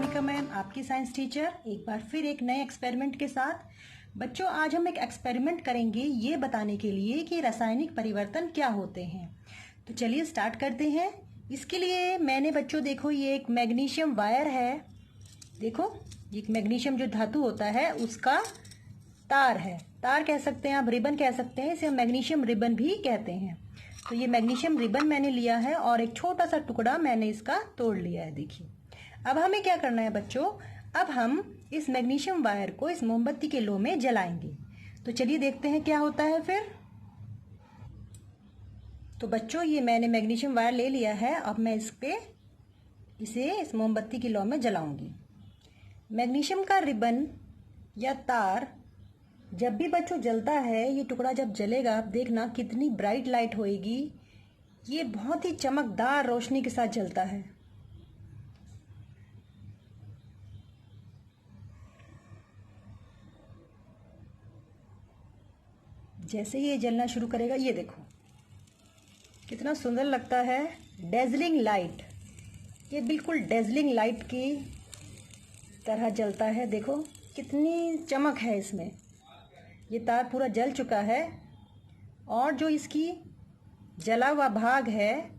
Monika ma'am, आपकी science teacher, एक बार फिर एक नए एक्सपेरिमेंट के साथ। बच्चों, आज हम एक एक्सपेरिमेंट करेंगे ये बताने के लिए कि रासायनिक परिवर्तन क्या होते हैं। तो चलिए स्टार्ट करते हैं। इसके लिए मैंने बच्चों देखो, ये एक मैग्नीशियम वायर है। देखो, ये मैग्नीशियम जो धातु होता है उसका तार है। तार कह सकते हैं आप, रिबन कह सकते हैं, इसे हम मैग्नीशियम रिबन भी कहते हैं। तो ये मैग्नीशियम रिबन मैंने लिया है और एक छोटा सा टुकड़ा मैंने इसका तोड़ लिया है। देखिए, अब हमें क्या करना है बच्चों, अब हम इस मैग्नीशियम वायर को इस मोमबत्ती के लो में जलाएंगे। तो चलिए देखते हैं क्या होता है फिर। तो बच्चों, ये मैंने मैग्नीशियम वायर ले लिया है। अब मैं इसे इस मोमबत्ती की लो में जलाऊंगी। मैग्नीशियम का रिबन या तार जब भी बच्चों जलता है, ये टुकड़ा जब जलेगा, आप देखना कितनी ब्राइट लाइट होएगी। ये बहुत ही चमकदार रोशनी के साथ जलता है। जैसे ये जलना शुरू करेगा, ये देखो कितना सुंदर लगता है। डेजलिंग लाइट, ये बिल्कुल डेजलिंग लाइट की तरह जलता है। देखो कितनी चमक है इसमें। ये तार पूरा जल चुका है और जो इसकी जला हुआ भाग है,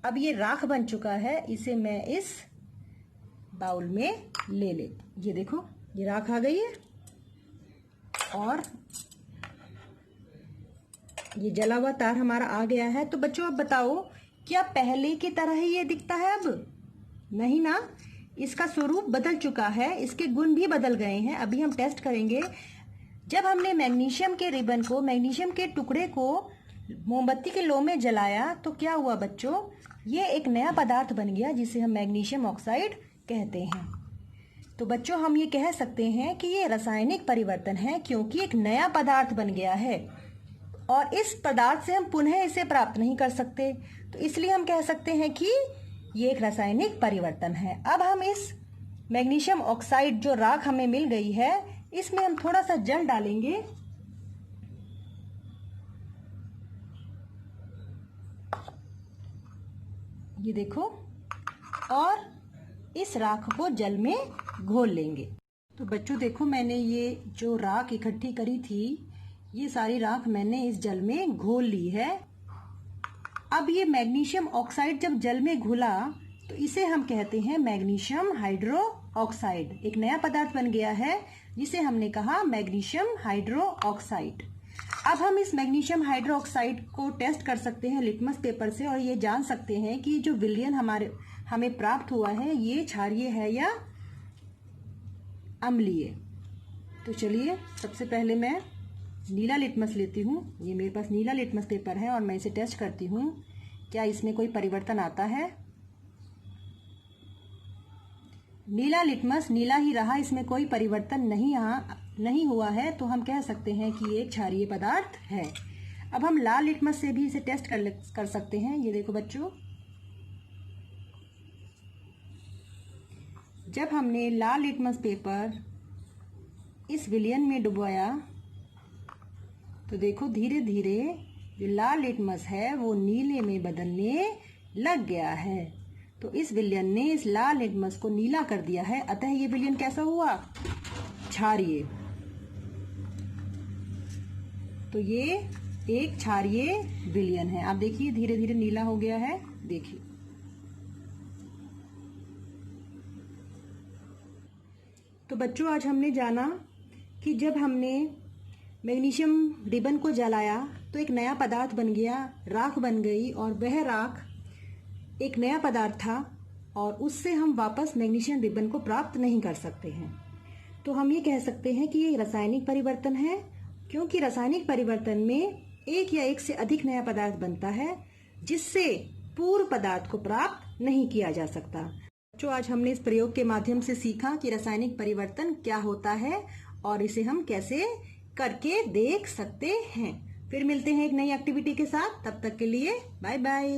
अब ये राख बन चुका है। इसे मैं इस बाउल में ले ये देखो, ये राख आ गई है और ये जला हुआ तार हमारा आ गया है। तो बच्चों, अब बताओ, क्या पहले की तरह ही ये दिखता है? अब नहीं ना, इसका स्वरूप बदल चुका है, इसके गुण भी बदल गए हैं। अभी हम टेस्ट करेंगे। जब हमने मैग्नीशियम के रिबन को, मैग्नीशियम के टुकड़े को मोमबत्ती के लो में जलाया तो क्या हुआ बच्चों, ये एक नया पदार्थ बन गया जिसे हम मैग्नीशियम ऑक्साइड कहते हैं। तो बच्चों, हम ये कह सकते हैं कि ये रासायनिक परिवर्तन है, क्योंकि एक नया पदार्थ बन गया है और इस पदार्थ से हम पुनः इसे प्राप्त नहीं कर सकते। तो इसलिए हम कह सकते हैं कि ये एक रासायनिक परिवर्तन है। अब हम इस मैग्नीशियम ऑक्साइड, जो राख हमें मिल गई है, इसमें हम थोड़ा सा जल डालेंगे। ये देखो, और इस राख को जल में घोल लेंगे। तो बच्चों देखो, मैंने ये जो राख इकट्ठी करी थी, ये सारी राख मैंने इस जल में घोल ली है। अब ये मैग्नीशियम ऑक्साइड जब जल में घुला तो इसे हम कहते हैं मैग्नीशियम हाइड्रो ऑक्साइड। एक नया पदार्थ बन गया है जिसे हमने कहा मैग्नीशियम हाइड्रो ऑक्साइड। अब हम इस मैग्नीशियम हाइड्रो ऑक्साइड को टेस्ट कर सकते हैं लिटमस पेपर से और ये जान सकते हैं कि जो विलयन हमें प्राप्त हुआ है, ये क्षारीय है या अम्लीय। तो चलिए, सबसे पहले मैं नीला लिटमस लेती हूँ। ये मेरे पास नीला लिटमस पेपर है और मैं इसे टेस्ट करती हूँ, क्या इसमें कोई परिवर्तन आता है। नीला लिटमस नीला ही रहा, इसमें कोई परिवर्तन नहीं हुआ है। तो हम कह सकते हैं कि ये एक क्षारीय पदार्थ है। अब हम लाल लिटमस से भी इसे टेस्ट कर सकते हैं। ये देखो बच्चों, जब हमने लाल लिटमस पेपर इस विलयन में डुबोया तो देखो धीरे धीरे जो लाल लिटमस है वो नीले में बदलने लग गया है। तो इस विलयन ने इस लाल लिटमस को नीला कर दिया है, अतः ये विलयन कैसा हुआ? क्षारीय। तो ये एक क्षारीय विलयन है। आप देखिए धीरे धीरे नीला हो गया है। देखिए, तो बच्चों, आज हमने जाना कि जब हमने मैग्नीशियम रिबन को जलाया तो एक नया पदार्थ बन गया, राख बन गई, और वह राख एक नया पदार्थ था और उससे हम वापस मैग्नीशियम रिबन को प्राप्त नहीं कर सकते हैं। तो हम ये कह सकते हैं कि ये रासायनिक परिवर्तन है, क्योंकि रासायनिक परिवर्तन में एक या एक से अधिक नया पदार्थ बनता है जिससे पूर्व पदार्थ को प्राप्त नहीं किया जा सकता। जो आज हमने इस प्रयोग के माध्यम से सीखा कि रासायनिक परिवर्तन क्या होता है और इसे हम कैसे करके देख सकते हैं। फिर मिलते हैं एक नई एक्टिविटी के साथ, तब तक के लिए बाय बाय।